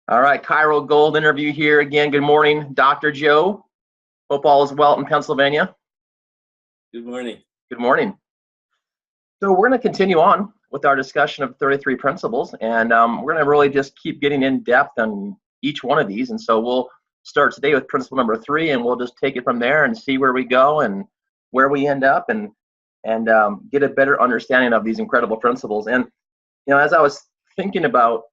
All right, Chiro Gold interview here again. Good morning, Dr. Joe. Hope all is well in Pennsylvania. Good morning. Good morning. So we're going to continue on with our discussion of 33 principles, and we're going to really just keep getting in depth on each one of these. And so we'll start today with principle number 3, and we'll just take it from there and see where we go and where we end up, and get a better understanding of these incredible principles. And as I was thinking about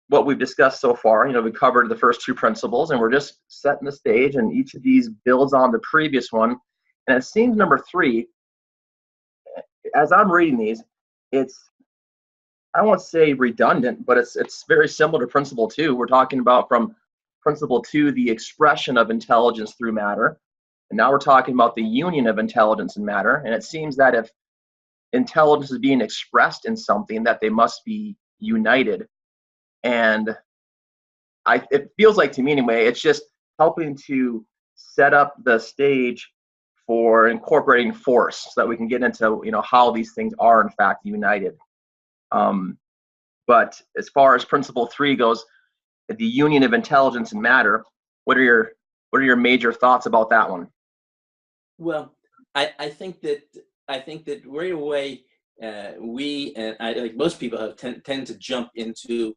what we've discussed so far, we covered the first 2 principles, and we're just setting the stage, and each of these builds on the previous one. And it seems number 3, as I'm reading these, I won't say redundant, but it's very similar to principle 2. We're talking about from principle 2, the expression of intelligence through matter. And now we're talking about the union of intelligence and matter. And it seems that if intelligence is being expressed in something, that they must be united. And it feels like, to me anyway, it's just helping to set up the stage for incorporating force so that we can get into how these things are in fact united. But as far as principle 3 goes, the union of intelligence and matter, what are your major thoughts about that one? Well, I think that right away we, and I, like most people, tend to jump into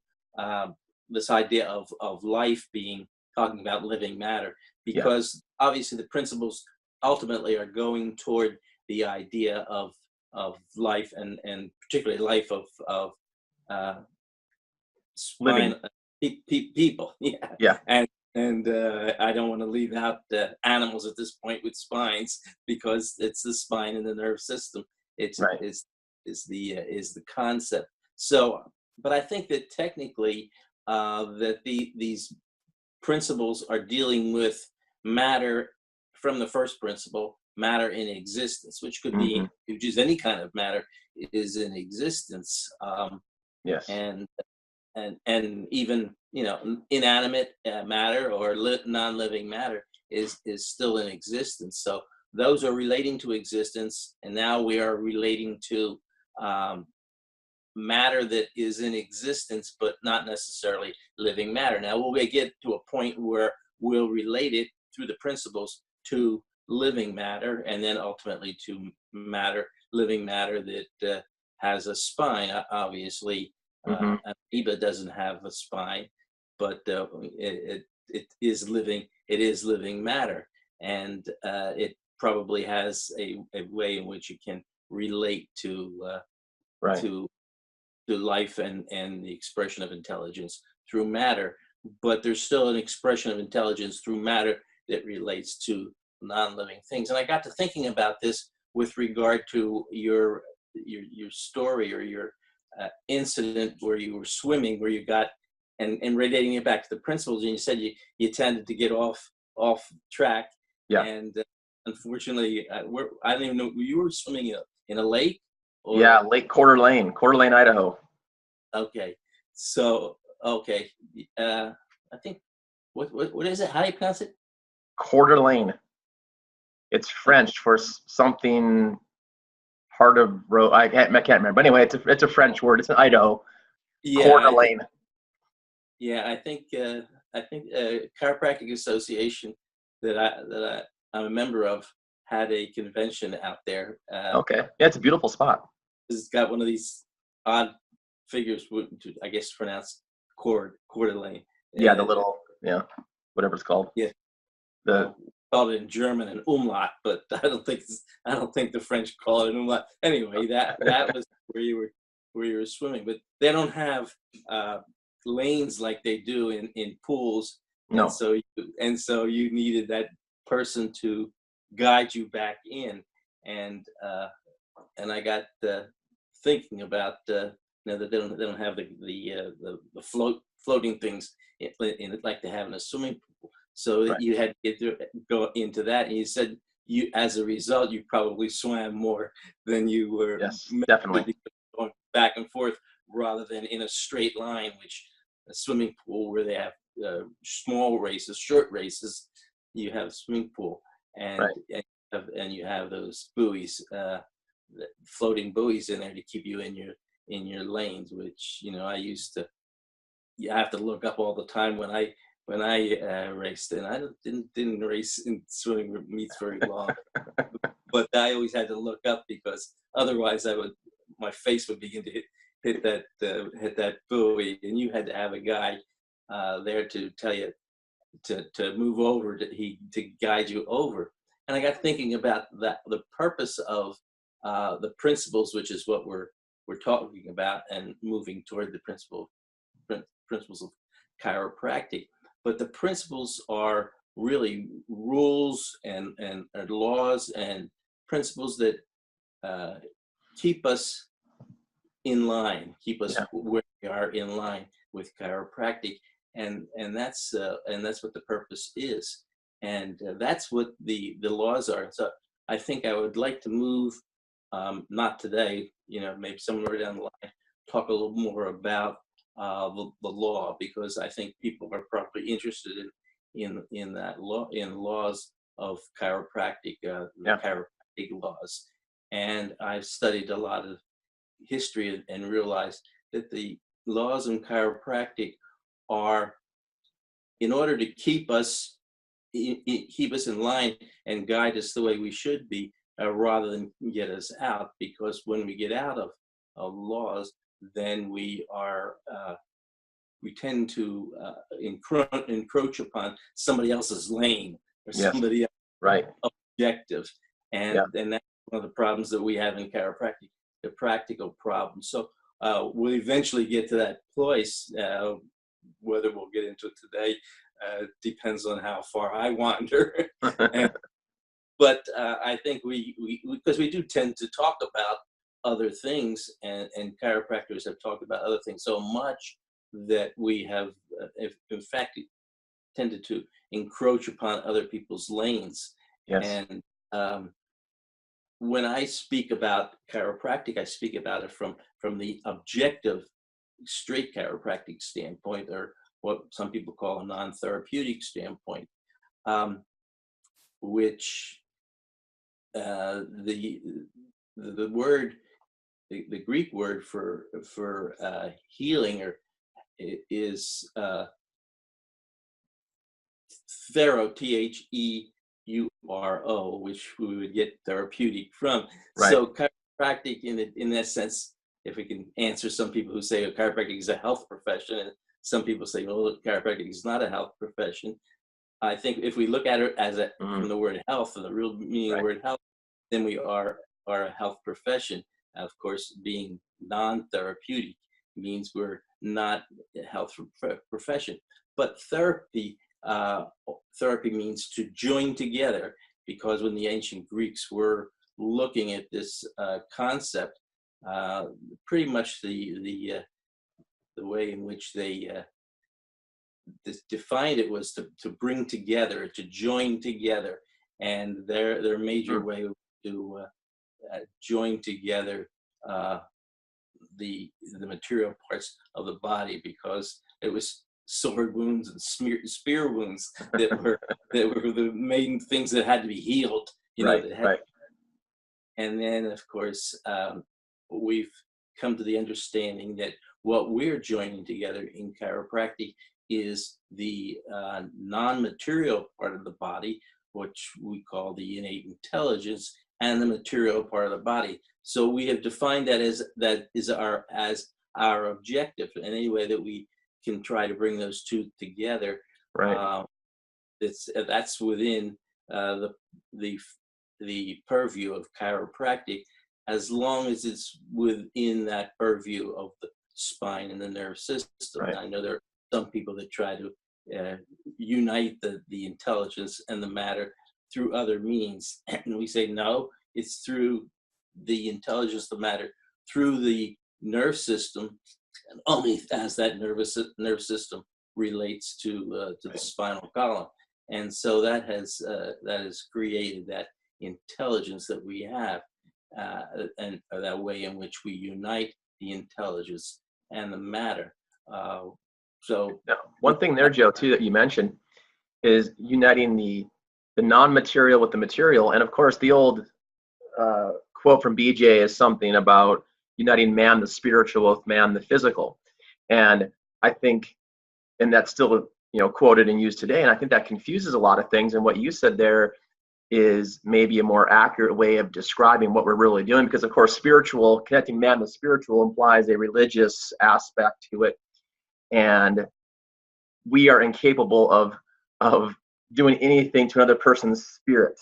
this idea of life being talking about living matter, because obviously the principles ultimately are going toward the idea of life, and particularly life of spine, people. And I don't want to leave out animals at this point with spines, because it's the spine and the nerve system. It's right. is the concept. So, but I think that technically that these principles are dealing with matter from the first principle, matter in existence, which could be, which is any kind of matter is in existence. Yes. And even inanimate matter or non-living matter is still in existence. So those are relating to existence, and now we are relating to matter that is in existence but not necessarily living matter. Now we'll get to a point where we'll relate it through the principles to living matter, and then ultimately to living matter that has a spine. Obviously, an amoeba doesn't have a spine, but it is living. It is living matter, and it probably has a way in which you can relate to life and the expression of intelligence through matter. But there's still an expression of intelligence through matter that relates to non-living things. And I got to thinking about this with regard to your story, or your incident where you were swimming, where you got, and relating it back to the principles, and you said you tended to get off track. And unfortunately, I don't even know, you were swimming in a lake? Or? Yeah, Lake Coeur d'Alene, Idaho. Okay, so okay, I think what is it? How do you pronounce it? Coeur d'Alene. It's French for something hard of road. I can't remember. But anyway, it's a French word. It's in Idaho. Coeur d'Alene. Yeah, I think Chiropractic Association that I'm a member of had a convention out there. Okay, yeah, it's a beautiful spot. It's got one of these odd figures, I guess pronounced Coeur d'Alene. Yeah, the little, whatever it's called. Yeah, called it in German an umlaut, but I don't think the French call it an umlaut. Anyway, that was where you were swimming, but they don't have lanes like they do in pools. No. And so you needed that person to guide you back in, and I got thinking about that they don't have the floating things in it like they have in a swimming pool. So you had to go into that, and you said as a result you probably swam more than you were. Yes, definitely. Going back and forth rather than in a straight line, which a swimming pool where they have small races, short races, you have a swimming pool, and you have those buoys, floating buoys in there to keep you in your lanes, which I used to you have to look up all the time when I raced, and I didn't race in swimming meets very long, but I always had to look up because otherwise my face would begin to hit that buoy, and you had to have a guy there to tell you to move over to guide you over. And I got thinking about that, the purpose of the principles, which is what we're talking about, and moving toward the principles of chiropractic. But the principles are really rules and laws and principles that keep us in line, keep us where we are in line with chiropractic, and that's what the purpose is, and that's what the laws are. So I think I would like to move, not today, maybe somewhere down the line, talk a little more about the law, because I think people are probably interested in that law, in laws of chiropractic, the chiropractic laws. And I've studied a lot of history and realized that the laws in chiropractic are in order to keep us in line and guide us the way we should be, rather than get us out. Because when we get out of laws, then we tend to encroach upon somebody else's lane or somebody else's objective, and that's one of the problems that we have in chiropractic, the practical problem. So we'll eventually get to that place. Whether we'll get into it today depends on how far I wander. But I think because we do tend to talk about other things, and chiropractors have talked about other things so much that we have, in fact, tended to encroach upon other people's lanes. And when I speak about chiropractic, I speak about it from the objective, straight chiropractic standpoint, or what some people call a non-therapeutic standpoint, which the word, the Greek word for healing is thero, Theuro, which we would get therapeutic from. So chiropractic, in that sense, if we can answer some people who say chiropractic is a health profession, and some people say, well, chiropractic is not a health profession. I think if we look at it as from the word health, and the real meaning of the word health, then we are a health profession. Of course, being non-therapeutic means we're not a health profession. But therapy means to join together, because when the ancient Greeks were looking at this concept, pretty much the way in which they defined it was to bring together, to join together, and their major way to join together the material parts of the body, because it was sword wounds and spear wounds that were the main things that had to be healed. And then, of course, we've come to the understanding that what we're joining together in chiropractic is the non-material part of the body, which we call the innate intelligence, and the material part of the body. So we have defined that as our objective. And any way that we can try to bring those two together, that's within the purview of chiropractic, as long as it's within that purview of the spine and the nervous system. I know there are some people that try to unite the intelligence and the matter through other means, and we say no, it's through the intelligence, the matter, through the nerve system, and only as that nerve system relates to the spinal column. And so that has created that intelligence that we have, and that way in which we unite the intelligence and the matter. So now, one thing there, Joe, too, that you mentioned is uniting the non-material with the material. And of course, the old quote from BJ is something about uniting man, the spiritual, with man, the physical. And I think and that's still, quoted and used today. And I think that confuses a lot of things. And what you said there is maybe a more accurate way of describing what we're really doing, because of course spiritual, connecting man to spiritual, implies a religious aspect to it, and we are incapable of doing anything to another person's spirit,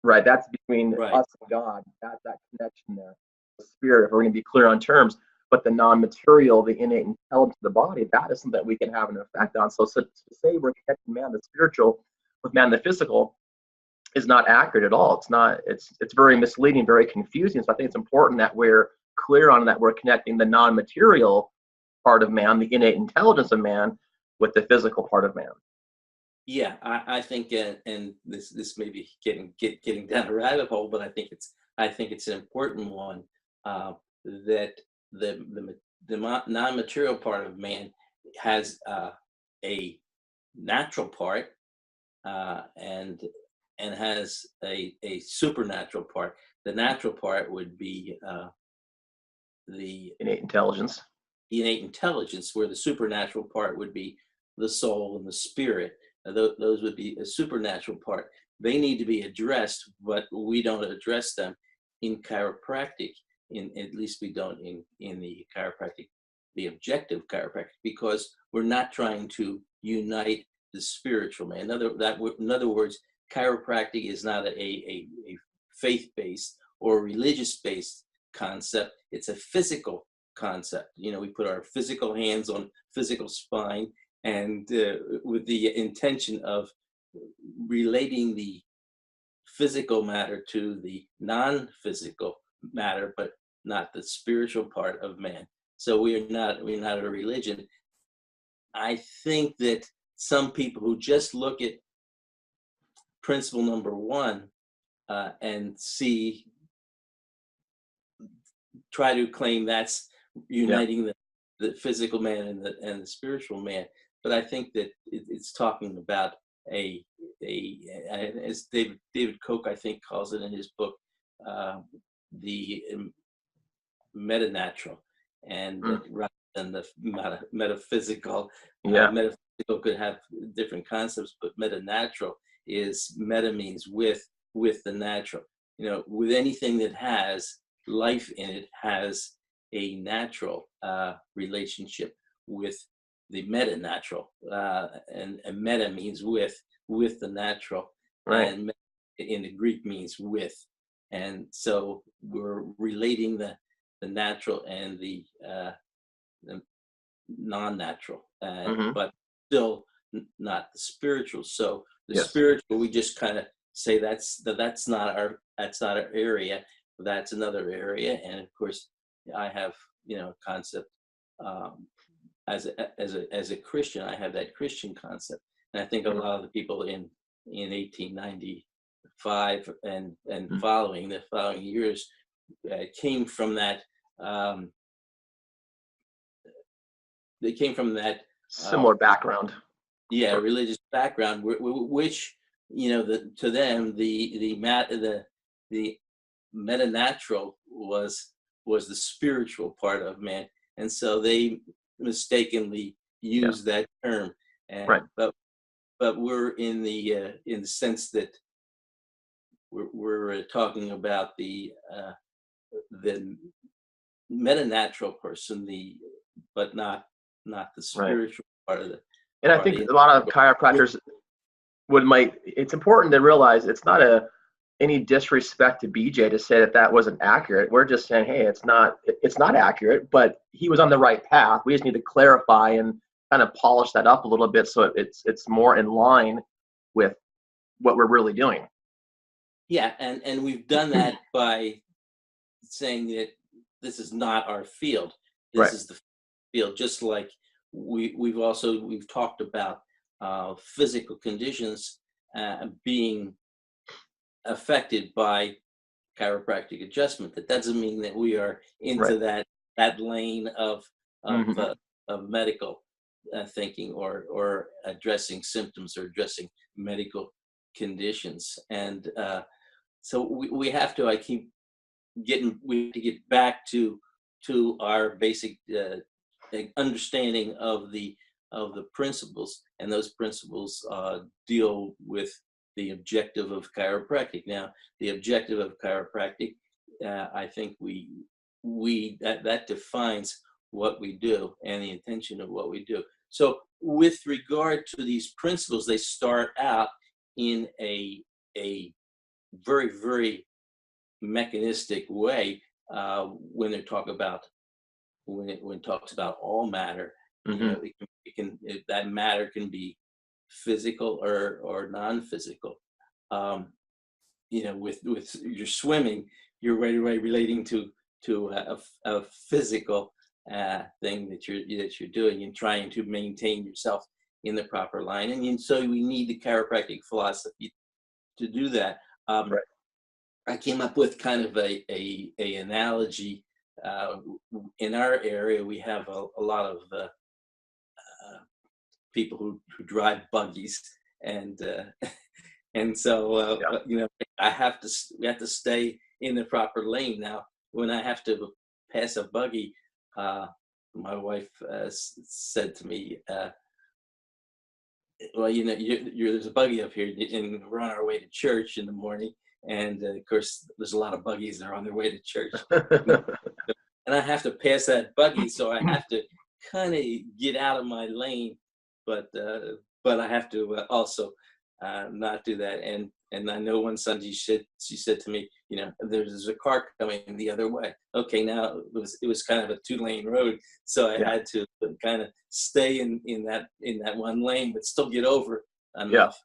right? That's between Right. us and God, that connection there, the spirit, if we're going to be clear on terms. But the non-material, the innate intelligence of the body, that is something that we can have an effect on. So to say we're connecting man to spiritual with man to physical is not accurate at all. It's very misleading, very confusing. So I think it's important that we're clear on that. We're connecting the non-material part of man, the innate intelligence of man, with the physical part of man. Yeah, I think, and this may be getting down a rabbit hole, but I think it's an important one, that the non-material part of man has a natural part, and has a supernatural part. The natural part would be the Innate intelligence. innate intelligence, where the supernatural part would be the soul and the spirit. Those would be a supernatural part. They need to be addressed, but we don't address them in chiropractic. At least we don't in the chiropractic, the objective chiropractic, because we're not trying to unite the spiritual man. In other words, chiropractic is not a faith-based or religious-based concept. It's a physical concept. We put our physical hands on physical spine, and with the intention of relating the physical matter to the non-physical matter, but not the spiritual part of man. So we're not a religion. I think that some people who just look at principle number one and try to claim that's uniting the physical man and the spiritual man. But I think that it's talking about as David Koch, I think, calls it in his book, the metanatural, and that rather than the metaphysical. Metaphysical could have different concepts, but metanatural is meta means with the natural. With anything that has life in it has a natural relationship with the metanatural, and meta means with the natural, Right. and in the Greek means with, and so we're relating the natural and the non-natural, but still not the spiritual. So the spiritual, we just kind of say that's not our area. That's another area, and of course, I have concept as a Christian. I have that Christian concept, and I think a lot of the people in 1895 and following years came from that. They came from that similar background. Yeah, religious background, which to them the metanatural was the spiritual part of man, and so they mistakenly used that term. And but we're in the sense that we're talking about the metanatural person, but not the spiritual part of it. And I think a lot of chiropractors it's important to realize it's not any disrespect to BJ to say that wasn't accurate. We're just saying, hey, it's not accurate, but he was on the right path. We just need to clarify and kind of polish that up a little bit so it's more in line with what we're really doing. Yeah, and we've done that by saying that this is not our field. This is the field, just like we've talked about physical conditions being affected by chiropractic adjustment. That doesn't mean that we are into that lane of medical thinking or addressing symptoms or addressing medical conditions. And so we have to. We have to get back to our basic understanding of the of the principles, and those principles deal with the objective of chiropractic. Now, the objective of chiropractic, I think that defines what we do and the intention of what we do. So, with regard to these principles, they start out in a very, very mechanistic way when they talk about when it talks about all matter. You know, that matter can be physical or non-physical. You know, with your swimming, you're right away relating to a physical thing that you're doing and trying to maintain yourself in the proper line. And so we need the chiropractic philosophy to do that. Right. I came up with kind of a analogy. In our area, we have a lot of people who drive buggies, and and so you know, we have to stay in the proper lane. Now, when I have to pass a buggy, my wife said to me, well, you know, there's a buggy up here, and we're on our way to church in the morning, and of course, there's a lot of buggies that are on their way to church, and I have to pass that buggy, so I have to kind of get out of my lane, but I have to also not do that. And I know one Sunday she said to me, you know, there's a car coming the other way. Okay, now it was kind of a 2-lane road, so I had to kind of stay in that one lane, but still get over enough.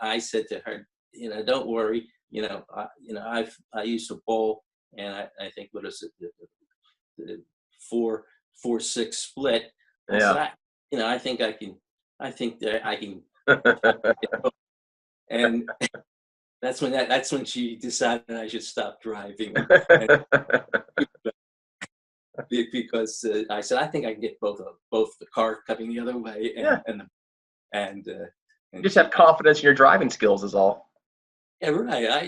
I said to her, you know, don't worry, you know, I used to bowl, and I think what is it, the 4-6 split. I said, you know, I think that I can. And that's when she decided I should stop driving, because I said I think I can get both the car coming the other way, and you just have confidence in your driving skills is all. Yeah, right. I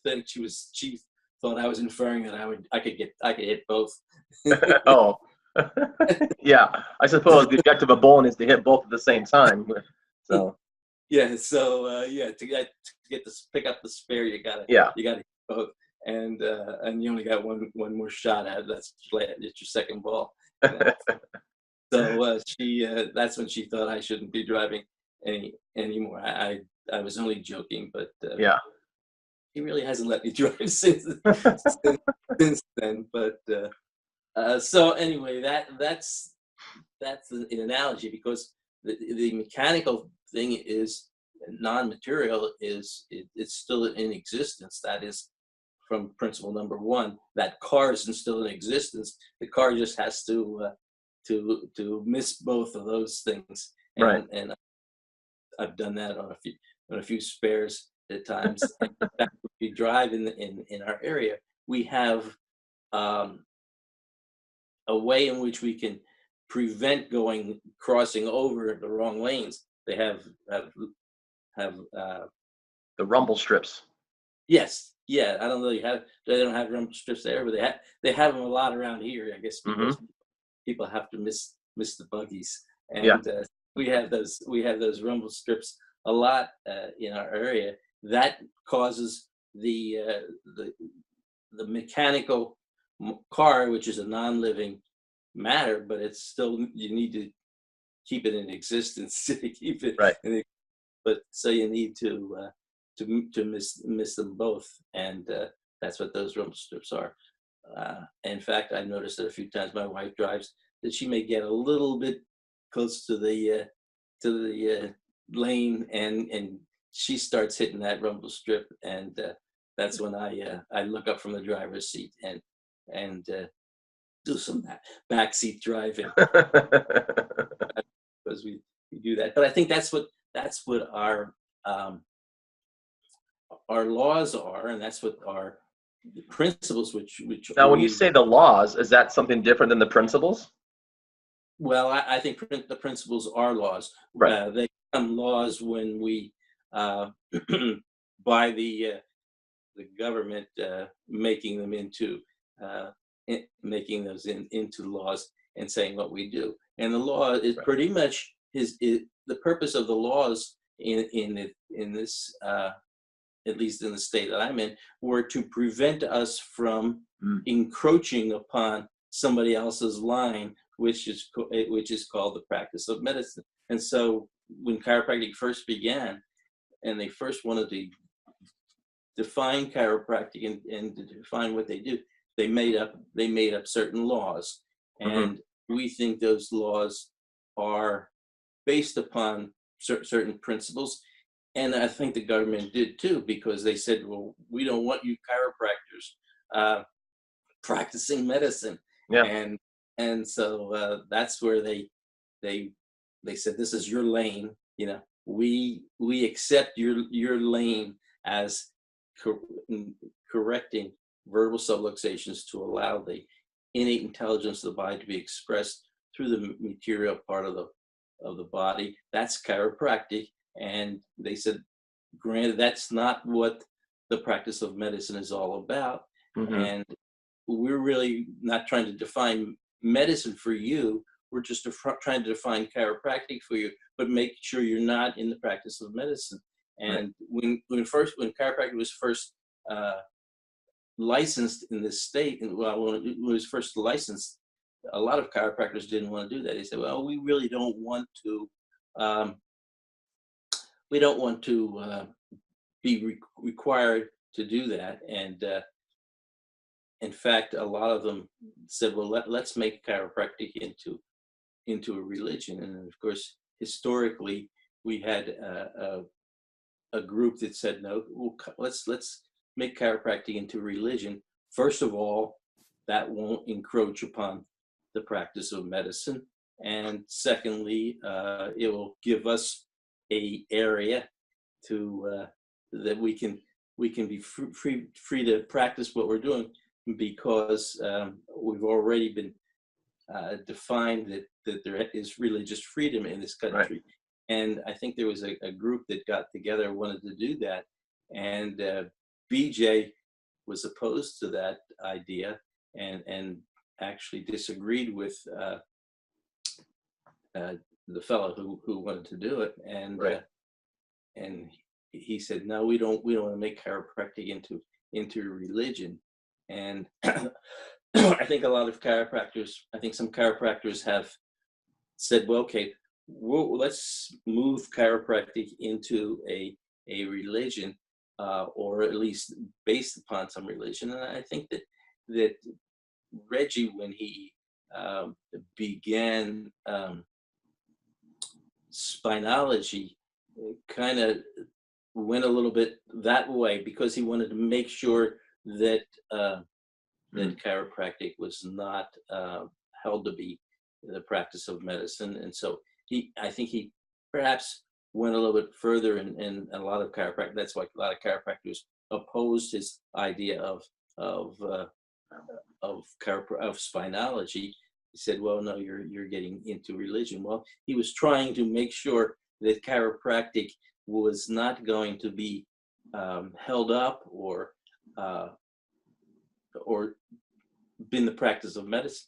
think she thought I was inferring that I could hit both. Oh. Yeah, I suppose the objective of bowling is to hit both at the same time. So yeah, so to get this, pick up the spare, you gotta hit both, and you only got one more shot at it. It's your second ball. So that's when she thought I shouldn't be driving anymore. I was only joking, but he really hasn't let me drive since then. But so anyway, that's an analogy, because the mechanical thing is non-material, it's still in existence. That is from principle number 1. That car is still in existence. The car just has to miss both of those things. And I've done that on a few spares at times. And in fact, when we drive in our area, we have a way in which we can prevent crossing over the wrong lanes. They have the rumble strips. Yes, yeah. I don't know. They don't have rumble strips there, but they have them a lot around here. I guess because people have to miss the buggies, and we have those rumble strips a lot in our area. That causes the mechanical car, which is a non-living matter, but it's still, you need to keep it in existence to keep it right. But so you need to miss them both, and that's what those rumble strips are. In fact, I noticed that a few times my wife drives, that she may get a little bit close to the lane, and she starts hitting that rumble strip, and that's when I look up from the driver's seat and do some backseat driving, because we do that. But I think that's what our laws are, and that's what our principles, which now when you say the laws, is that something different than the principles? Well, I think the principles are laws. Right. They become laws when we by the government making them into into laws, and saying what we do. And the law is pretty much the purpose of the laws in this, at least in the state that I'm in, were to prevent us from encroaching upon somebody else's line, which is called the practice of medicine. And so when chiropractic first began, and they first wanted to define chiropractic and to define what they do, they made up certain laws, and we think those laws are based upon certain principles. And I think the government did too, because they said, well, we don't want you chiropractors practicing medicine. Yeah. And so that's where they said, this is your lane. We accept your lane as correcting verbal subluxations to allow the innate intelligence of the body to be expressed through the material part of the body. That's chiropractic. And they said, granted, that's not what the practice of medicine is all about. And we're really not trying to define medicine for you. We're just trying to define chiropractic for you, but make sure you're not in the practice of medicine. And when chiropractic was first licensed in this state, and when it was first licensed, a lot of chiropractors didn't want to do that. They said, well, we really don't want to be required to do that. And in fact, a lot of them said, well, let's make chiropractic into a religion. And of course, historically, we had a group that said, no, well, let's make chiropractic into religion. First of all, that won't encroach upon the practice of medicine. And secondly, it will give us a area to that we can be free to practice what we're doing, because we've already been defined that there is religious freedom in this country. And I think there was a group that got together, wanted to do that, and BJ was opposed to that idea and actually disagreed with the fellow who wanted to do it, and he said, no, we don't want to make chiropractic into religion. And I think some chiropractors have said, well, okay, let's move chiropractic into a religion, or at least based upon some religion. And I think that Reggie, when he began spinology, kind of went a little bit that way, because he wanted to make sure that that chiropractic was not held to be the practice of medicine. And so I think he perhaps went a little bit further, and a lot of chiropractic, that's why a lot of chiropractors opposed his idea of spinology. He said, well, no, you're getting into religion. Well, he was trying to make sure that chiropractic was not going to be held up or been the practice of medicine,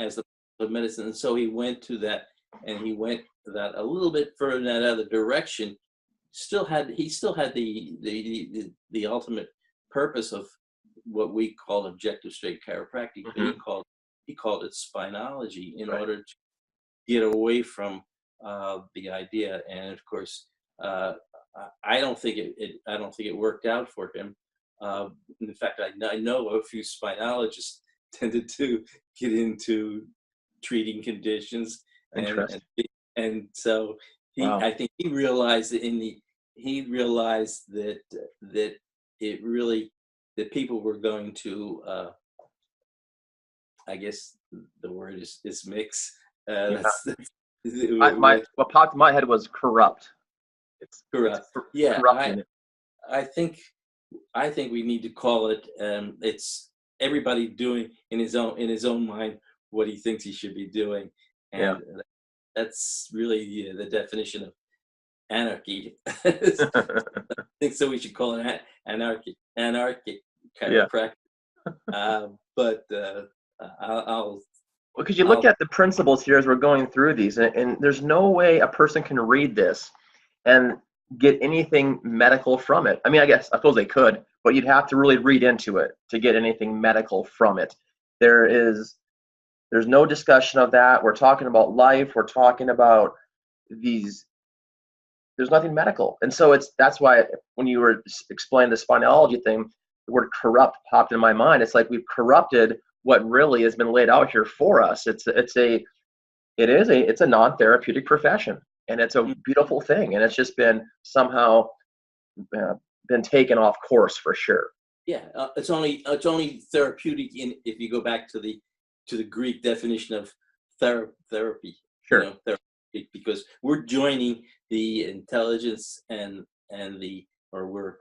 as the of medicine. And so he went to that, and he went that a little bit further in that other direction. He still had the ultimate purpose of what we call objective straight chiropractic, but he called it spinology in order to get away from the idea. And of course, I don't think it worked out for him. In fact, I know a few spinologists tended to get into treating conditions, and so I think he realized that that it really, that people were going to, I guess the word is mix. What popped in my head was corrupt. It's corrupt. I think we need to call it. It's everybody doing in his own mind what he thinks he should be doing, and that's really the definition of anarchy. I think so. We should call it anarchy chiropractic. But I'll Because you look I'll at the principles here as we're going through these, and there's no way a person can read this and get anything medical from it. I mean, I suppose they could, but you'd have to really read into it to get anything medical from it. There's no discussion of that. We're talking about life. We're talking about these. There's nothing medical, and so that's why when you were explaining the spinalology thing, the word corrupt popped in my mind. It's like we've corrupted what really has been laid out here for us. It's a non-therapeutic profession, and it's a beautiful thing, and it's just been somehow been taken off course for sure. Yeah, it's only therapeutic if you go back to the Greek definition of therapy. Sure. Therapy, because we're joining the intelligence and we're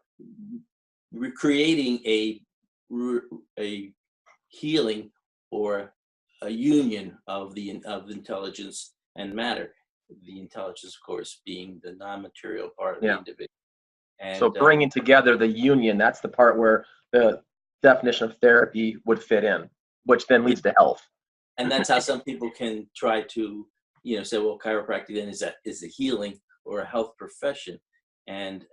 creating a healing or a union of intelligence and matter. The intelligence, of course, being the non-material part of the individual. And so bringing together the union, that's the part where the definition of therapy would fit in, which then leads to health. And that's how some people can try to, say, well, chiropractic then is a healing or a health profession. And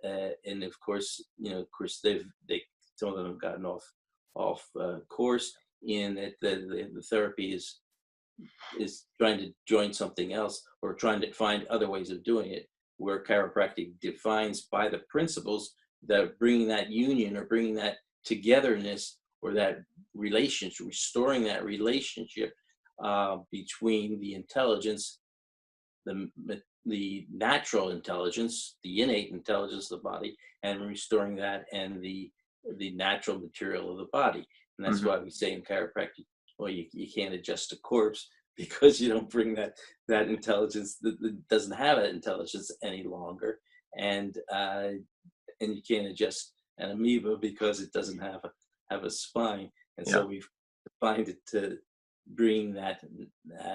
of course, they some of them have gotten off course in that the therapy is trying to join something else or trying to find other ways of doing it, where chiropractic defines by the principles that bringing that union or bringing that togetherness or that relationship, restoring that relationship between the intelligence, the natural intelligence, the innate intelligence of the body, and restoring that and the natural material of the body. And that's why we say in chiropractic, well, you can't adjust a corpse because you don't bring that intelligence that doesn't have that intelligence any longer, and you can't adjust an amoeba because it doesn't have a spine. And so we've defined it to bring that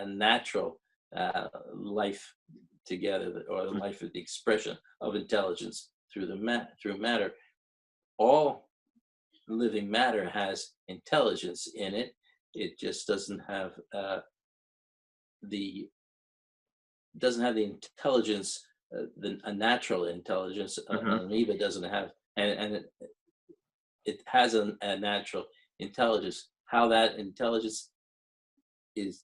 natural life together, or the life of the expression of intelligence through matter. All living matter has intelligence in it. It just doesn't have the intelligence, a natural intelligence. An amoeba doesn't have, and it has a natural intelligence. How that intelligence is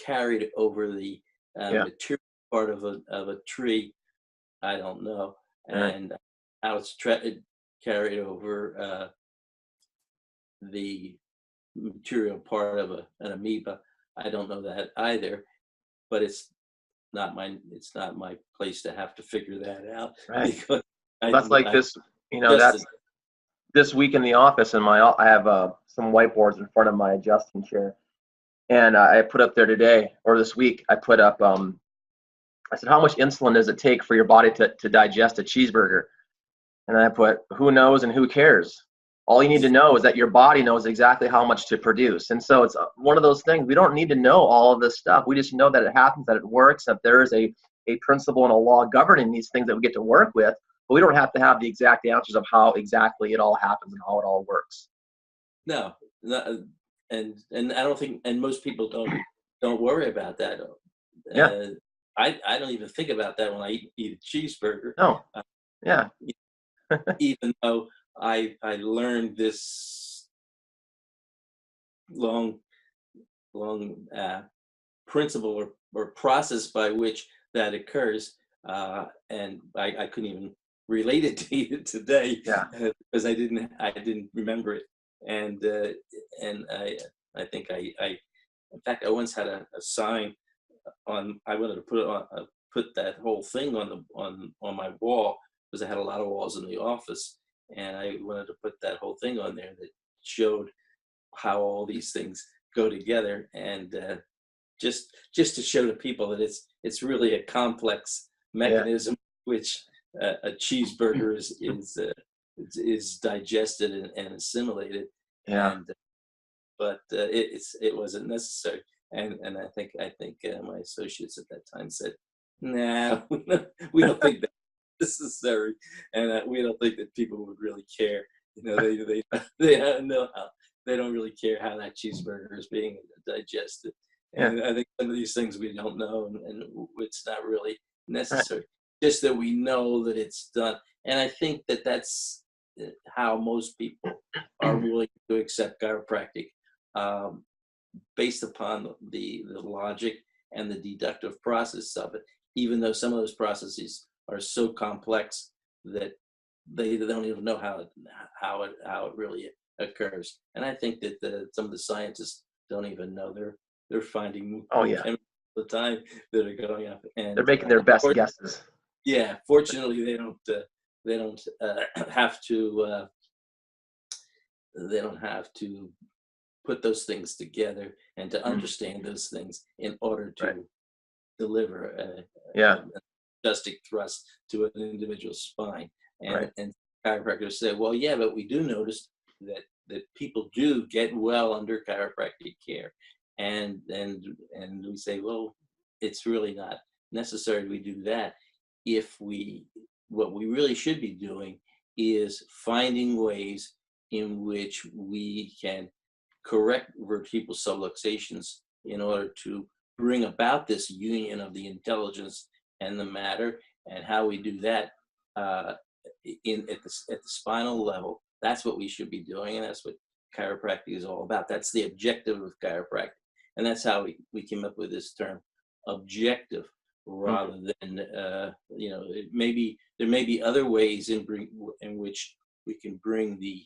carried over the material part of a tree, I don't know, and how it's carried over the material part of an amoeba, I don't know that either. But it's not my place to have to figure that out. Right. Because that's like this, that's this week in the office, and I have some whiteboards in front of my adjusting chair, and I put up there today, or this week, I put up, I said, how much insulin does it take for your body to digest a cheeseburger? And I put, who knows and who cares? All you need to know is that your body knows exactly how much to produce. And so it's one of those things. We don't need to know all of this stuff. We just know that it happens, that it works, that there is a principle and a law governing these things that we get to work with. But we don't have to have the exact answers of how exactly it all happens and how it all works. No, and I don't think, and most people don't worry about that. I don't even think about that when I eat a cheeseburger. No. Even though I learned this long principle or process by which that occurs, and I couldn't even relate it to you today because I didn't remember it, and I think in fact I once had a sign on. I wanted to put that whole thing on my wall because I had a lot of walls in the office. And I wanted to put that whole thing on there that showed how all these things go together, and just to show to people that it's really a complex mechanism, which a cheeseburger is digested and assimilated. But it wasn't necessary, and I think my associates at that time said, "Nah, we don't think that necessary, and we don't think that people would really care." They know they don't really care how that cheeseburger is being digested. Yeah. And I think some of these things we don't know, and it's not really Right. necessary. Just that we know that it's done. And I think that that's how most people are willing to accept chiropractic, um, based upon the logic and the deductive process of it, even though some of those processes are so complex that they don't even know how it really occurs. And I think that some of the scientists don't even know they're finding Oh new yeah. chemicals all the time that are going up. They're And making their best guesses. yeah, fortunately they don't have to they don't have to put those things together and to Mm, understand those things in order right. to deliver Yeah. an adjusting thrust to an individual's spine. Right. And chiropractors say, well, yeah, but we do notice that people do get well under chiropractic care. And we say, well, it's really not necessary we do that. If we What we really should be doing is finding ways in which we can correct vertebral subluxations in order to bring about this union of the intelligence and the matter. And how we do that uh, at the spinal level, that's what we should be doing, and that's what chiropractic is all about. That's the objective of chiropractic, and that's how we came up with this term, objective, Mm, rather than there may be other ways in which we can bring the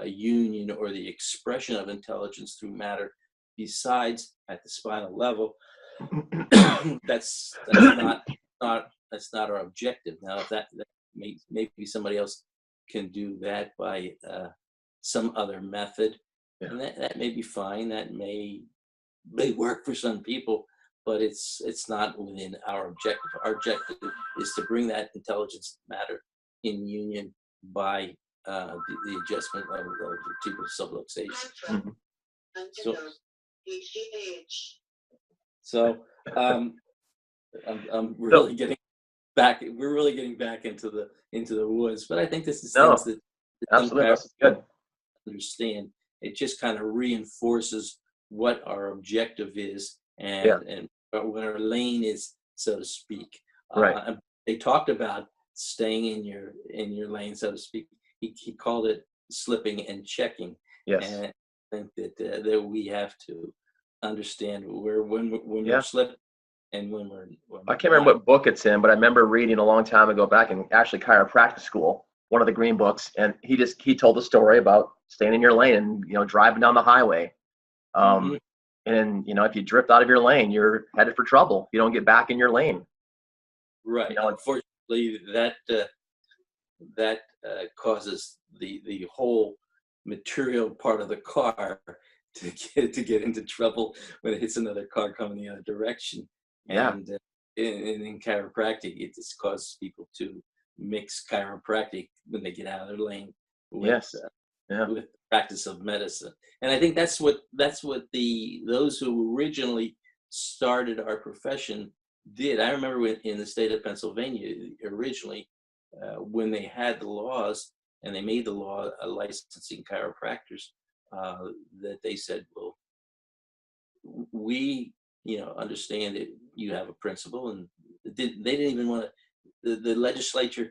union or the expression of intelligence through matter besides at the spinal level. That's not our objective. Now, if maybe somebody else can do that by some other method, yeah. and that may be fine. That may work for some people, but it's not within our objective. Our objective is to bring that intelligence matter in union by the adjustment of the vertebral subluxation. Mhm. So, so um, I'm So really getting back. We're really getting back into the woods, but I think this is things no, that some absolutely. chiropractors This is good. understand. It just kind of reinforces what our objective is Yeah. and what our lane is, so to speak. Right. And they talked about staying in your lane, so to speak. He called it slipping and checking, Yes. and I think that we have to understand when we're Yeah. slipping and when I we're can't not. remember what book it's in, but I remember reading a long time ago back in actually chiropractic school, one of the green books, and he told a story about staying in your lane and driving down the highway. Mhm. Um, and if you drift out of your lane, you're headed for trouble. You don't get back in your lane. You Right. know, Unfortunately, that causes the whole material part of the car to get into trouble when it hits another car coming the other direction. yeah. And in chiropractic, it just causes people to mix chiropractic when they get out of their lane Yes. Yeah. with the practice of medicine. And I think that's what those who originally started our profession did. I remember in the state of Pennsylvania originally, when they had the laws and they made the law licensing chiropractors, uh, that they said, well, we understand that you have a principle, and they didn't even want to. The legislature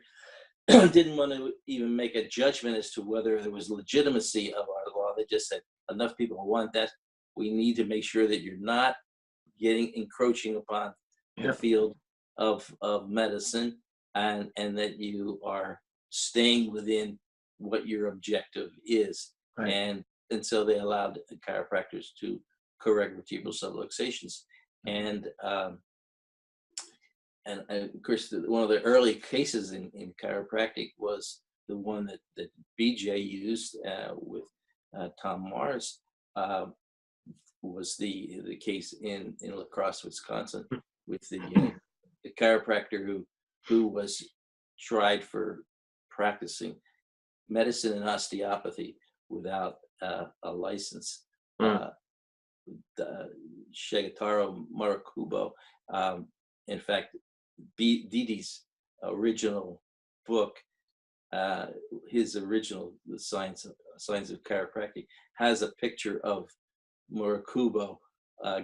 didn't want to even make a judgment as to whether there was legitimacy of our law. They just said enough people want that. We need to make sure that you're not encroaching upon the Yeah. field of medicine, and that you are staying within what your objective is. Right. And so they allowed chiropractors to correct vertebral subluxations. Mhm. And and, and of course, one of the early cases in chiropractic was the one that BJ used with Tom Mars. Uh, was the case in La Crosse, Wisconsin, with the chiropractor who was tried for practicing medicine and osteopathy without a license. Mm. Uh, Shigetaro Murakubo. Um, in fact, Didi's original book his original the science of chiropractic has a picture of Murakubo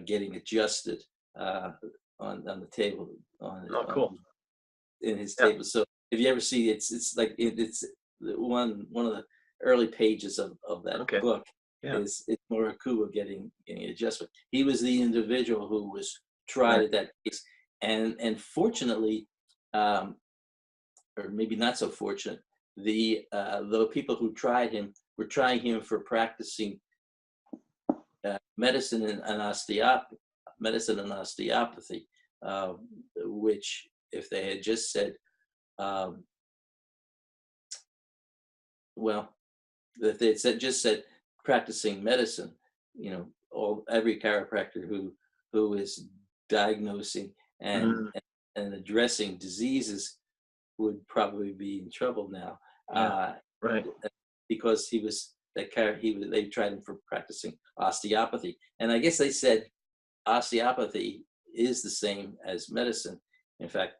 getting adjusted on the table Oh, cool. in his Yeah. table. So if you ever see it's like it's one of the early pages of that Okay. book Yeah. is it's Murakubo getting adjustment. He was the individual who was tried Right. at that case, and fortunately, or maybe not so fortunate, the people who tried him were trying him for practicing medicine and osteopathy, which if they had just said, um, well, if they had just said practicing medicine, every chiropractor who is diagnosing and Mm, and addressing diseases would probably be in trouble now, yeah. Right. because they tried him for practicing osteopathy, and I guess they said osteopathy is the same as medicine. In fact,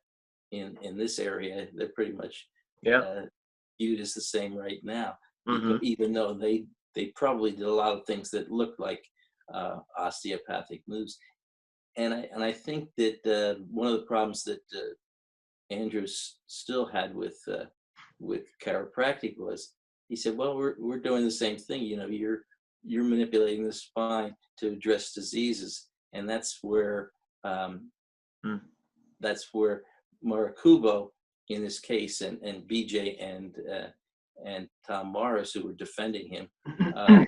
in this area, they're pretty much Yeah. uh, viewed as the same right now, because Hmm. even though they probably did a lot of things that looked like osteopathic moves, and I think that one of the problems that Andrews still had with chiropractic was he said, well, we're doing the same thing. You're manipulating the spine to address diseases, and um, Mm. that's where Maracubo in this case and BJ and Tom Morris, who were defending him uh,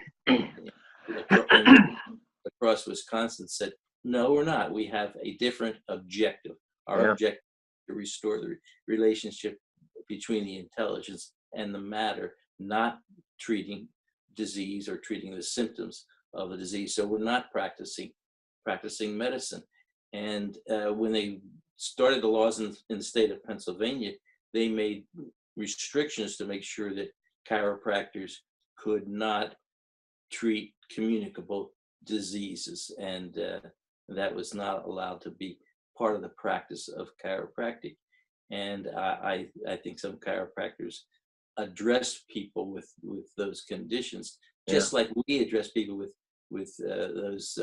across Wisconsin, said, no, we're not. We have a different objective. Our Yeah. objective is to restore the relationship between the intelligence and the matter, not treating disease or treating the symptoms of the disease. So we're not practicing medicine. And when they started the laws in the state of Pennsylvania, they made restrictions to make sure that chiropractors could not treat communicable diseases, and that was not allowed to be part of the practice of chiropractic. And I think some chiropractors address people with those conditions, Yeah. just like we address people with those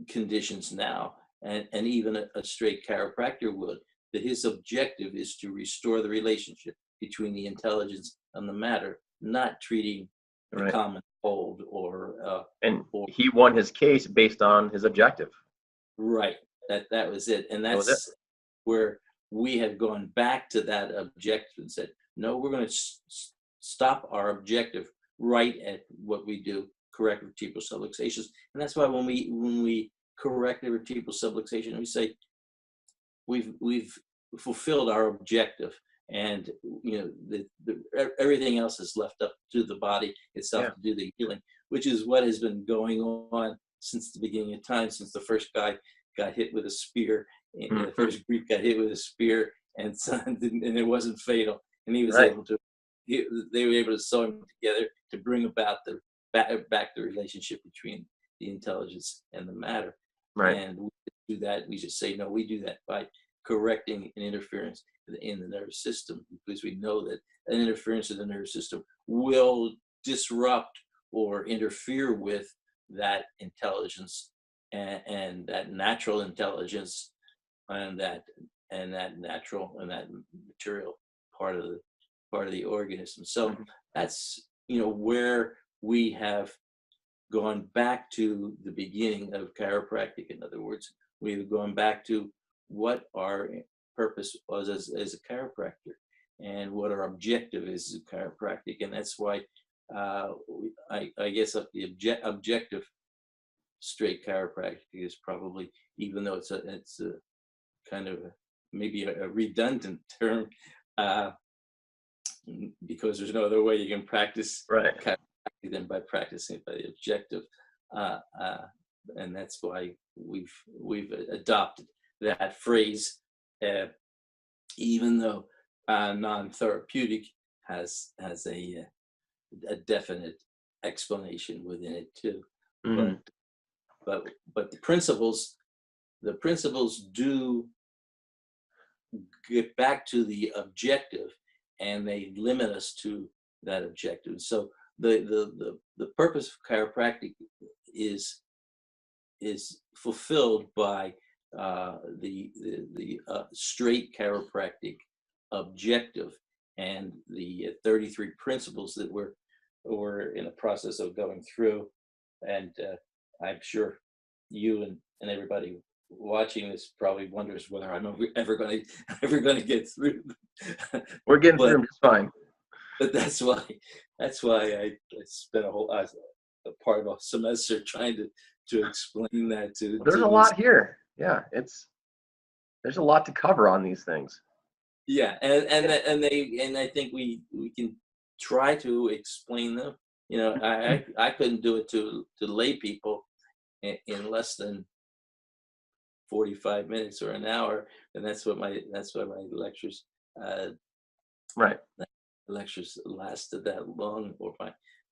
conditions now, and even a straight chiropractor would. That his objective is to restore the relationship between the intelligence and the matter, not treating the Right. common cold And or he won his case based on his objective. right. That was it, and That was it. that's where we have gone back to that objective and said, no, we're going to stop our objective right at what we do, correct vertebral subluxations. And that's why when we correct the vertebral subluxation, we say we've fulfilled our objective, and everything else is left up to the body itself Yeah. to do the healing, which is what has been going on since the beginning of time, since the first guy got hit with a spear, Mhm. the first Greek got hit with a spear, and it wasn't fatal, and he was Right. able to. They were able to sew him together to bring about the back the relationship between the intelligence and the matter. Right. And we do that. We just say no. We do that by correcting an interference in the nervous system, because we know that an interference in the nervous system will disrupt or interfere with that intelligence and that natural intelligence and that natural and that material part of the organism. So Mhm. that's where we have gone back to the beginning of chiropractic. In other words, we've gone back to what our purpose was as a chiropractor and what our objective is as a chiropractic. And that's why I guess the objective straight chiropractic is probably, even though it's a kind of maybe a redundant term, uh, because there's no other way you can practice Right. chiropractic than by practicing it by the objective, uh, uh, and that's why we've adopted that phrase, uh, even though non-therapeutic has a definite explanation within it too, Mhm. but but but the principles do get back to the objective, and they limit us to that objective. So the purpose of chiropractic is fulfilled by the straight chiropractic objective, and the 33 principles that we're in the process of going through. And I'm sure you and everybody watching this probably wonders whether I'm ever going to get through. We're getting But- through them just fine. But that's why I spent a part of a semester trying to explain that to. There's to a lot here. Yeah, there's a lot to cover on these things. Yeah, and I think we can try to explain them. You know, I couldn't do it to lay people in less than 45 minutes or an hour, and that's what my lectures Right. lectures lasted that long, or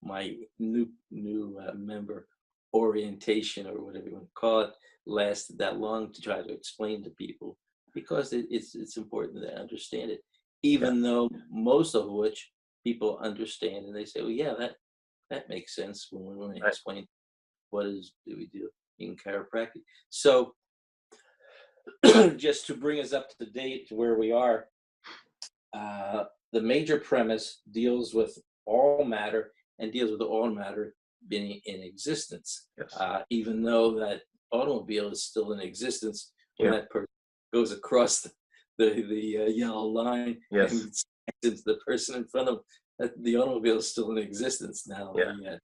my new member orientation, or whatever you want to call it, lasted that long to try to explain to people, because it's important to understand it, even though most of which people understand, and they say, well, yeah, that makes sense when we explain what do we do in chiropractic. So just to bring us up to date to where we are, the major premise deals with all matter, and deals with all matter being in existence. Yes. Even though that automobile is still in existence when that person goes across the yellow line and smacks into the person in front of them, the automobile is still in existence now. Yeah.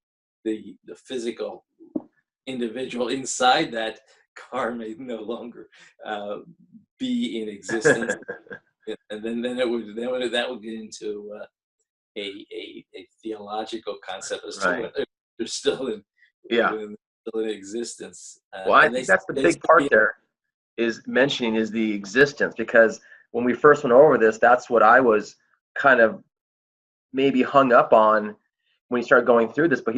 The physical individual inside that car may no longer be in existence. And then that would get into a theological concept as to whether they're still in existence. Well, I think that's the big part there, is mentioning is the existence, because when we first went over this, that's what I was kind of maybe hung up on when you start going through this. But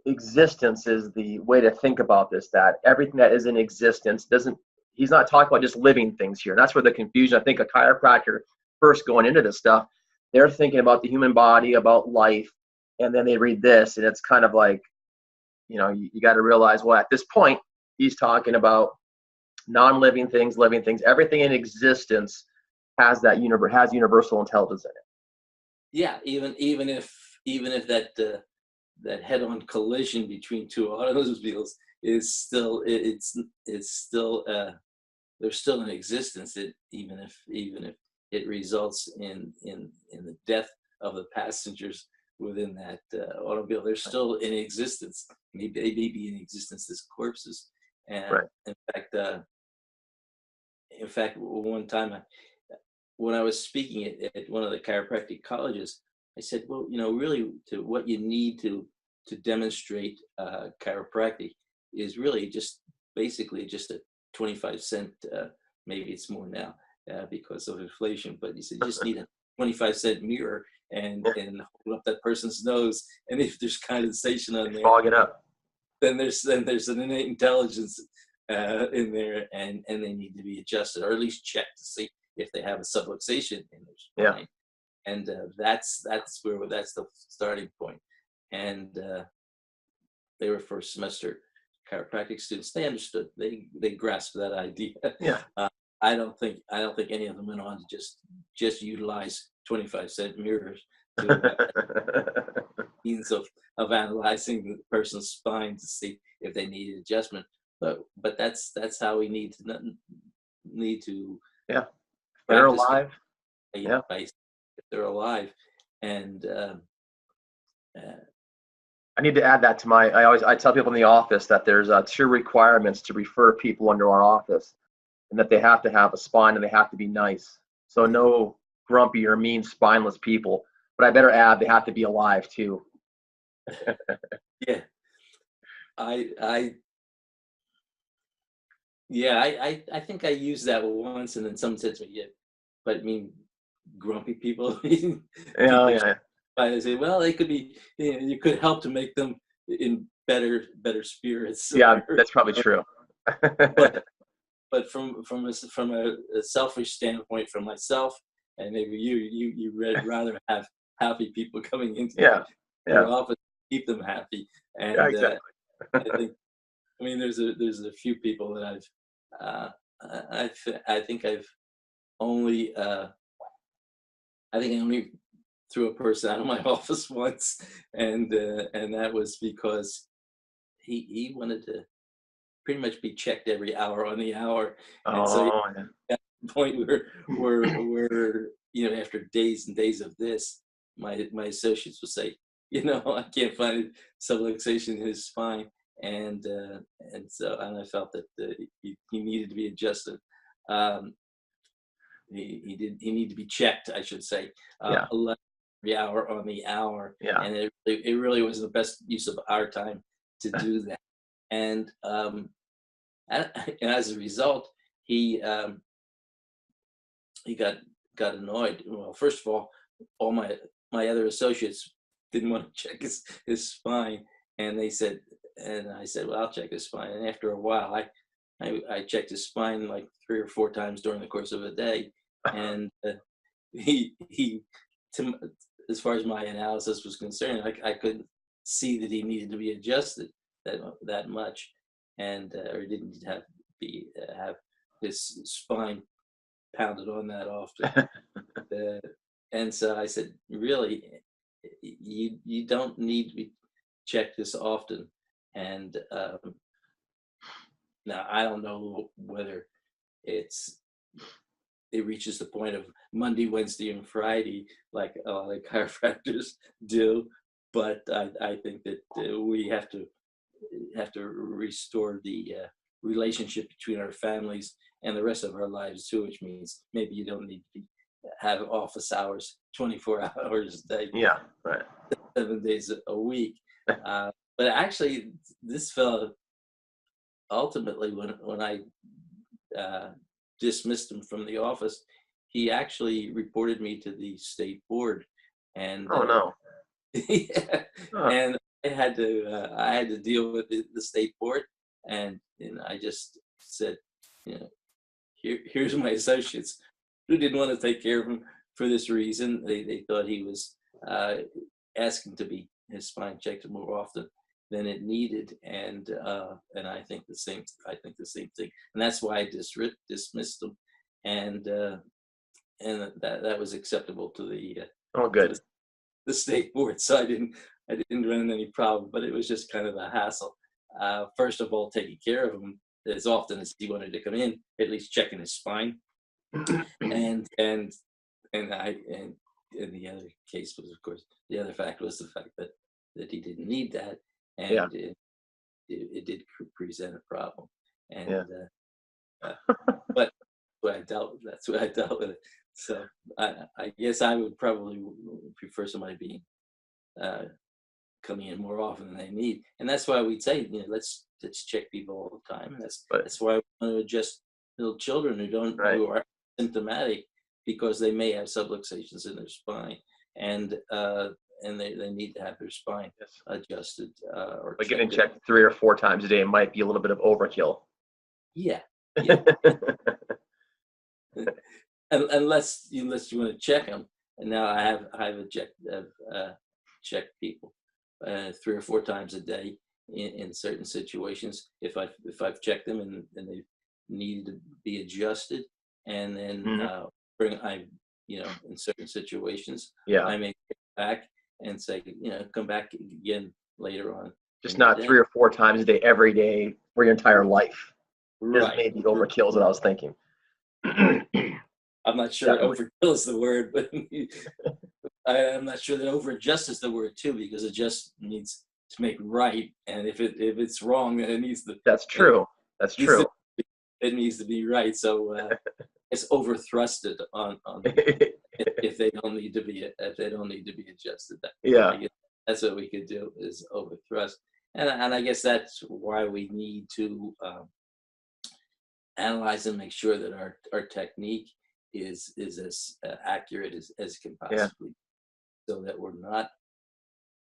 existence is the way to think about this, that everything that is in existence he's not talking about just living things here. And that's where the confusion, I think a chiropractor first going into this stuff, they're thinking about the human body, about life, and then they read this, and it's kind of like, you got to realize, well, at this point, he's talking about non-living things, living things, everything in existence has universal intelligence in it. Yeah, even if that head-on collision between two automobiles is still they're still in existence. Even if it results in the death of the passengers within that automobile, they're still in existence. Maybe they may be in existence as corpses. And in fact, one time when I was speaking at one of the chiropractic colleges, I said, well, really, to what you need to demonstrate chiropractic is really basically just a 25-cent, maybe it's more now because of inflation, but you said you just need a 25-cent mirror and hold up that person's nose, and if there's condensation on there, fog it up. Then there's an innate intelligence in there, and they need to be adjusted, or at least checked to see if they have a subluxation in their spine. And that's the starting point. And they were first semester chiropractic students. They understood. They grasped that idea. Yeah. I don't think any of them went on to just utilize 25-cent mirrors to means of analyzing the person's spine to see if they needed adjustment. But that's how we need to they're alive. If they're alive. And I need to add that to I tell people in the office that there's 2 requirements to refer people into our office, and that they have to have a spine and they have to be nice. So no grumpy or mean spineless people, but I better add they have to be alive too. Yeah. I think I used that once, and then someone said to me, yeah, but I mean, grumpy people. I say, well, they could be, you could help to make them in better spirits. Yeah, that's probably true. But from a selfish standpoint, for myself and maybe you would rather have happy people coming into Yeah. your Yeah. office, keep them happy. Yeah. And Exactly. I think, I mean, there's a few people that uh, I think only I think I only threw a person out of my office once, and that was because he wanted to pretty much be checked every hour on the hour, and so Oh, yeah. at the point where after days and days of this, my associates would say, I can't find subluxation in his spine, and I felt that he needed to be adjusted. Um, he needed to be checked, I should say, Yeah. 11 every hour on the hour, Yeah. and it really was the best use of our time to do that. And and as a result, he um, he got annoyed. Well, first of all my other associates didn't want to check his spine, and they said, and I said, well, I'll check his spine. And after a while, I checked his spine like 3 or 4 times during the course of a day, and he to, as far as my analysis was concerned, I couldn't see that he needed to be adjusted that much, and or didn't have his spine pounded on that often. Uh, and so I said, really, you don't need to be checked this often. And now I don't know whether it's it reaches the point of Monday, Wednesday, and Friday, like a lot of chiropractors do. But I think that we have to restore the relationship between our families and the rest of our lives too, which means maybe you don't need to have office hours 24 hours a day, Yeah. Right. 7 days a week. But actually, this fellow ultimately, when I uh, dismissed him from the office, he actually reported me to the state board, and Oh no. yeah, Huh. and I had to deal with the state board, and I just said, here's my associates who didn't want to take care of him for this reason. They thought he was uh, asking to be his spine checked more often than it needed, and I think the same thing, and that's why I dismissed him, and that was acceptable to Oh, to good. the state board, so I didn't run into any problem, but it was just kind of a hassle. First of all, taking care of him as often as he wanted to come in, at least checking his spine, and and and the other case was, of course, the other fact was the fact that he didn't need that, Yeah. and it did present a problem, Yeah. and but that's what I dealt with it. So I guess I would probably prefer somebody being uh, coming in more often than they need, and that's why we'd say, let's check people all the time. And But that's why we want to adjust little children right. who are symptomatic, because they may have subluxations in their spine, and they need to have their spine Yes. adjusted or But getting checked. checked 3 or 4 times a day might be a little bit of overkill. Yeah, yeah. Unless you want to check them, and now have checked people 3 or 4 times a day in certain situations. If I've checked them and they needed to be adjusted, and then Mhm. in certain situations, Yeah. I may get back and say, come back again later on Just in the not day. 3 or 4 times a day every day for your entire life is Right. maybe overkill is what I was thinking. I'm not sure Definitely. overkill is the word, but I'm not sure that overadjust is the word too, because adjust needs to make right, and if it's wrong, then That's it true. That's needs to true. it needs to be right. So it's overthrusted on if they don't need to be adjusted. I Yeah. guess that's what we could do, is overthrust, and I guess that's why we need to analyze and make sure that our technique is as accurate as it can Yeah. possibly, so that we're not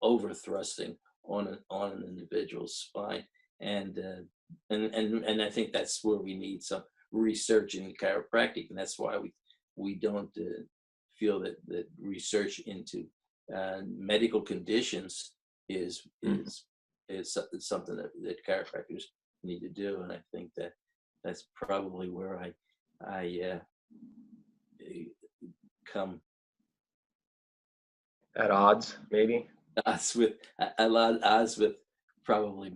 over thrusting on an individual's spine, and and I think that's where we need some research in chiropractic, and that's why we don't feel that research into medical conditions is something that chiropractors need to do, and I think that's probably where I come At odds, maybe. odds with a lot of odds with probably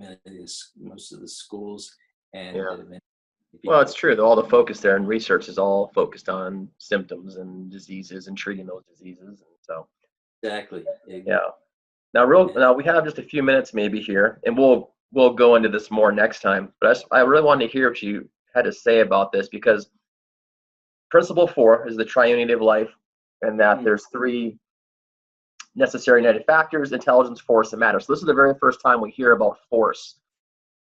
most of the schools and Yeah. many Well, people. it's true. All the focus there in research is all focused on symptoms and diseases and treating those diseases. And so, Exactly. yeah. And Now we have just a few minutes maybe here, and we'll go into this more next time. But I really wanted to hear what you had to say about this, because principle 4 is the triunity of life, and that there's 3 necessary united factors: intelligence, force, and matter. So this is the very first time we hear about force.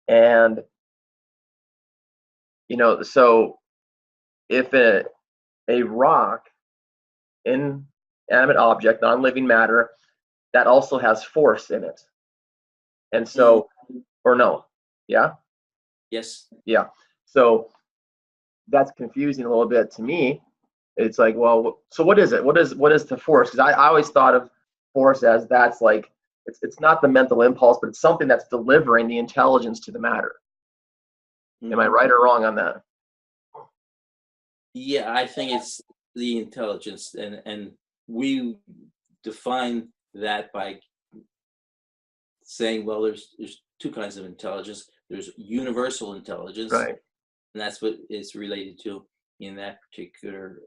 And so if a rock, inanimate object, non-living matter, that also has force in it. And so, or no, yeah, yes, yeah. So that's confusing a little bit to me. It's like, well, so what is it? What is the force? Because I always thought of force as that's like it's not the mental impulse, but it's something that's delivering the intelligence to the matter. Am I right or wrong on that? yeah, I think it's the intelligence, and we define that by saying, well, there's 2 kinds of intelligence. There's universal intelligence, Right. and that's what it's related to in that particular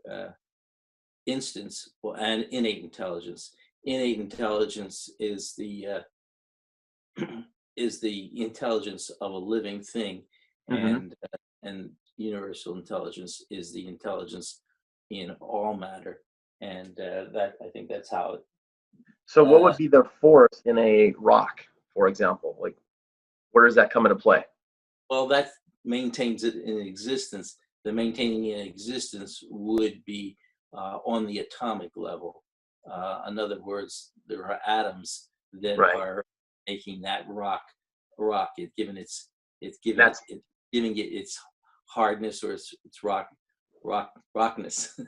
instance. Well, and innate intelligence. Innate intelligence is the is the intelligence of a living thing, Mm-hmm. and universal intelligence is the intelligence in all matter, and that I think that's how it. So what would be the force in a rock, for example? Like, where does that come into play? Well, that maintains it in existence. The maintaining in existence would be on the atomic level. In other words, there are atoms that Right. are making that rock. It's given That's giving it its hardness, or its rockness.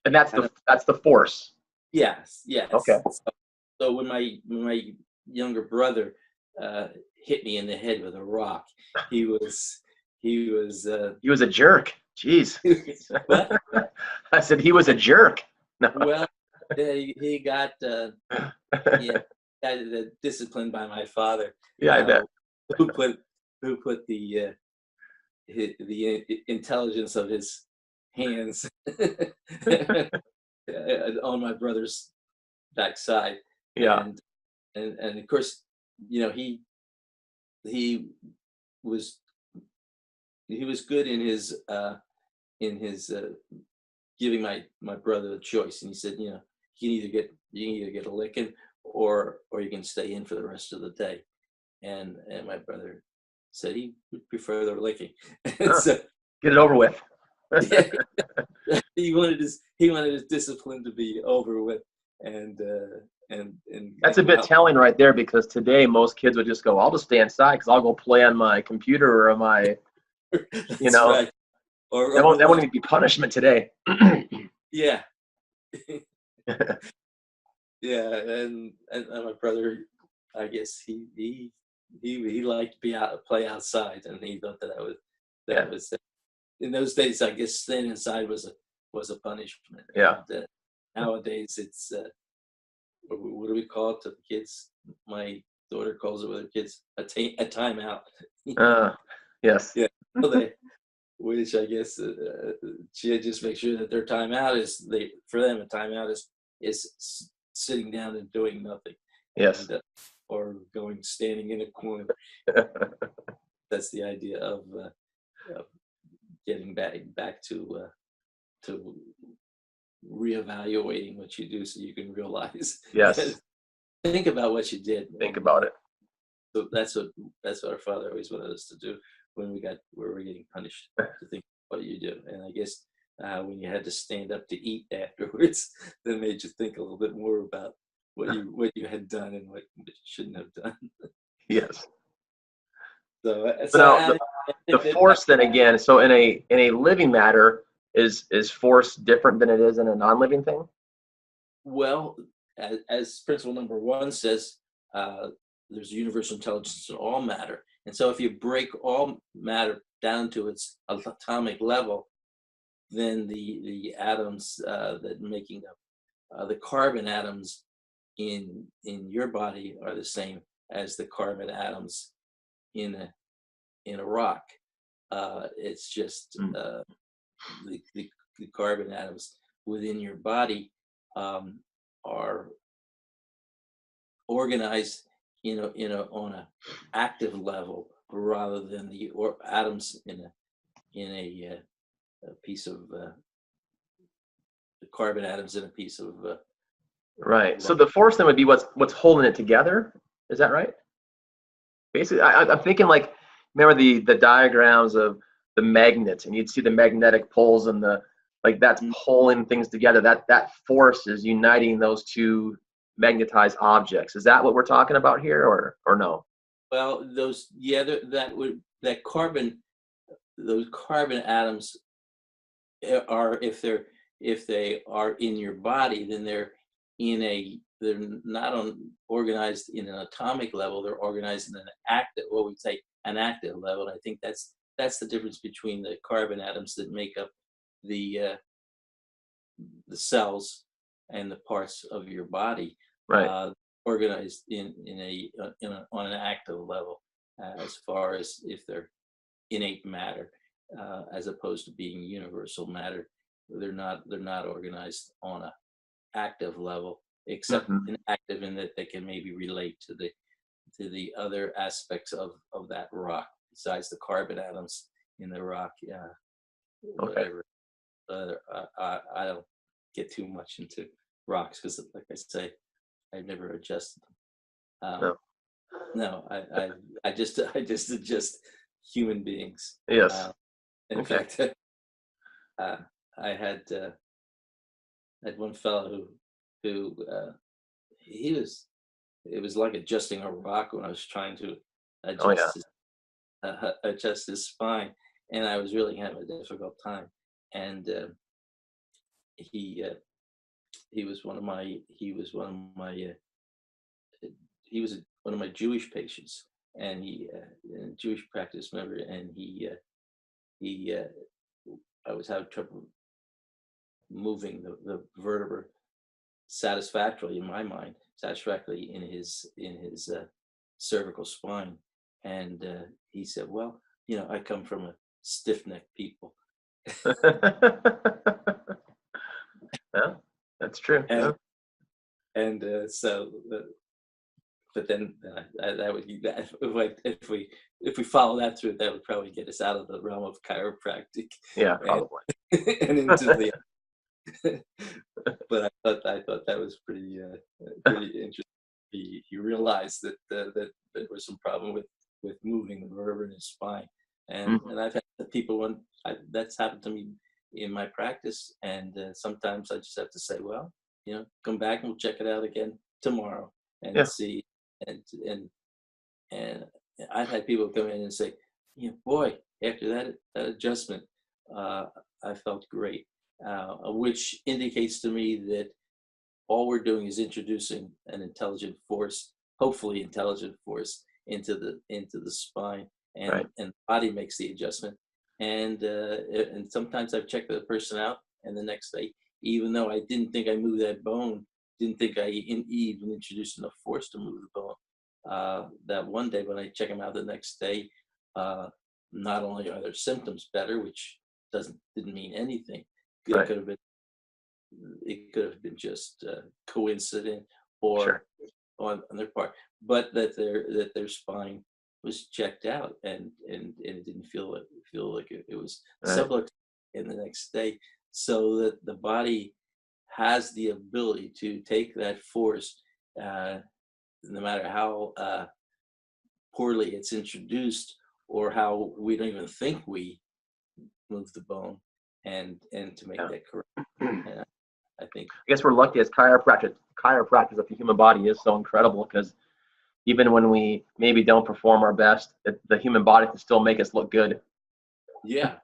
and that's the force. Yes, Okay. yes. So when my younger brother hit me in the head with a rock, he was he was He was a jerk. Jeez. what? I said he was a jerk. No. Well, he got yeah, got disciplined by my father, Yeah, I bet. who put the intelligence of his hands on my brother's backside, Yeah. and of course, he was he was good in his giving my brother a choice, and he said, you can either get a licking, or you can stay in for the rest of the day, and my brother said he would prefer the licking, and Huh. so Get it over with. yeah, he wanted his discipline to be over with, and That's a come bit out. telling right there, because today most kids would just go, I'll just stay inside because I'll go play on my computer or on my, That's right. that Or won't, go that watch. wouldn't even be punishment today. Yeah, yeah, and my brother, I guess he liked to play outside, and he thought Yeah. that was in those days. I guess staying inside was a punishment. Yeah. And nowadays it's what do we call it to the kids? My daughter calls it with her kids a timeout. Yes. Yeah, so which I guess she just makes sure that their timeout is for them a timeout is sitting down and doing nothing, Yes. and or standing in a corner. That's the idea of getting back to reevaluating what you do, so you can realize Yes. think about what you did. Think And about it. so that's what our father always wanted us to do when we were getting punished, to think what you do. And I guess when you had to stand up to eat afterwards, that made you think a little bit more about what you had done and what you shouldn't have done. Yes. So So so now I the think that force then again, so in a living matter, is force different than it is in a non-living thing? Well, as principle number one says, uh, there's universal intelligence in all matter. And so if you break all matter down to its atomic level, then the atoms that making up the carbon atoms in your body are the same as the carbon atoms in a rock. It's just Mm. The carbon atoms within your body are organized on a active level rather than the atoms in a piece of the carbon atoms in a piece of Right. So rock. the force then would be what's holding it together. Is that right? Basically, I'm thinking like, remember the diagrams of the magnets, and you'd see the magnetic poles and the like that's Mm. pulling things together. That force is uniting those two magnetized objects. Is that what we're talking about here, or no? Well, those carbon atoms are if they are in your body, then they're not organized in an atomic level. They're organized in an active, what we say, an active level. And I think that's the difference between the carbon atoms that make up the cells and the parts of your body, Right. organized on an active level, as far as if they're innate matter, as opposed to being universal matter. They're not organized on a active level, except Hmm. inactive in that they can maybe relate to the other aspects of that rock besides the carbon atoms in the rock. Yeah, Okay. whatever. I don't get too much into rocks because, like I say, I've never adjusted them. No. No, I just adjust human beings. Yes. In Okay. fact, uh, I had one fellow who he was it was like adjusting a rock when I was trying to Oh yeah. adjust his spine, and I was really having a difficult time. And he uh, he was one of my he was one of my Jewish patients, and he a Jewish practice member, and he I was having trouble moving the vertebra satisfactorily in my mind, satisfactorily in his cervical spine. And he said, "Well, I come from a stiff-necked people." Yeah, that's true. and Yeah. and so, but then that would if we follow that through, that would probably get us out of the realm of chiropractic Yeah, and probably. and into the. But I thought that was pretty interesting. He realized that there was some problem with moving the vertebra in his spine, and Hmm. and I've had people that's happened to me in my practice, and sometimes I just have to say, well, come back and we'll check it out again tomorrow and Yeah. see, and and and I've had people come in and say, boy, after that adjustment, uh, I felt great, which indicates to me that all we're doing is introducing an intelligent force, hopefully intelligent force, into the spine, and Right. the body makes the adjustment. And sometimes I've checked the person out, and the next day, even though I didn't think I moved that bone, didn't think I even introduced enough force to move the bone. That one day when I check them out the next day, uh, not only are their symptoms better, which didn't mean anything. It Right. could have been it could have been just coincident or Sure. on their part, but that their spine was checked out, and it didn't feel like it was Right. subluxed in the next day, so that the body has the ability to take that force, uh, no matter how poorly it's introduced or how we don't even think we move the bone, and to make Yeah. that correct. I And I think. guess we're lucky as chiropractors that the human body is so incredible, because even when we maybe don't perform our best, the human body can still make us look good. Yeah,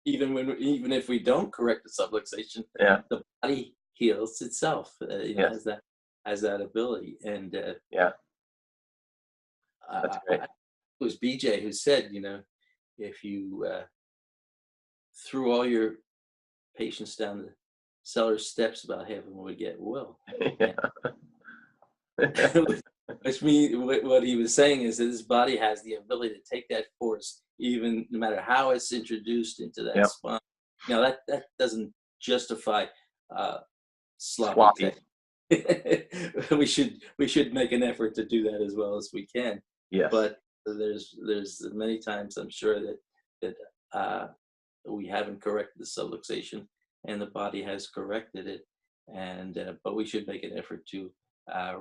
Even if we don't correct the subluxation, Yeah. the body heals itself. Yes. Has that ability. And Yeah. That's great. it was BJ who said, if you threw all your patients down the cellar steps, about half of them would get well. Yeah. Which means what he was saying is that his body has the ability to take that force, even no matter how it's introduced into that Yep. spine. Now that doesn't justify sloppy Sloppy. technique. we should make an effort to do that as well as we can. Yes. But there's many times I'm sure that we haven't corrected the subluxation, and the body has corrected it, and but we should make an effort to. I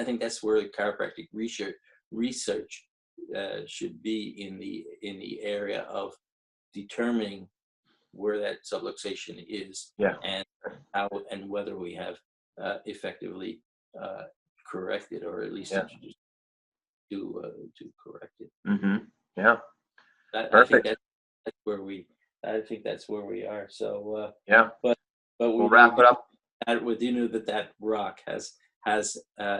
think that's where chiropractic research should be in the area of determining where that subluxation is, Yeah. and how and whether we have effectively corrected, or at least introduced to correct it. Mm-hmm. Yeah. I think that's where we. I think that's where we are. So yeah. But we'll wrap it up. With that rock has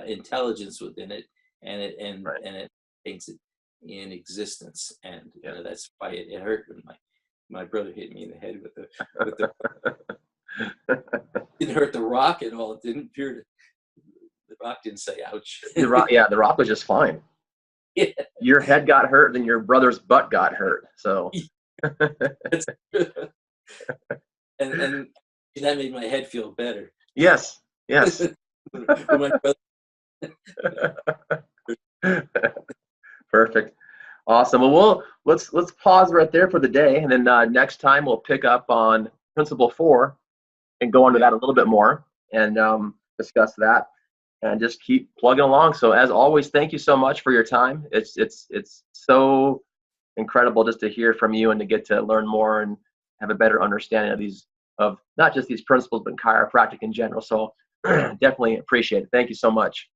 intelligence within it, and it thinks it in existence, and that's why it hurt when my brother hit me in the head with the it didn't hurt the rock at all. It didn't appear to. The rock didn't say ouch. The rock was just fine. Yeah. Your head got hurt, then your brother's butt got hurt. So and that made my head feel better. Yes. Perfect. Awesome. Well, let's pause right there for the day, and then next time we'll pick up on principle 4 and go into that a little bit more and discuss that, and just keep plugging along. So as always, thank you so much for your time. It's so incredible just to hear from you and to get to learn more and have a better understanding of not just these principles, but chiropractic in general. So definitely appreciate it. Thank you so much.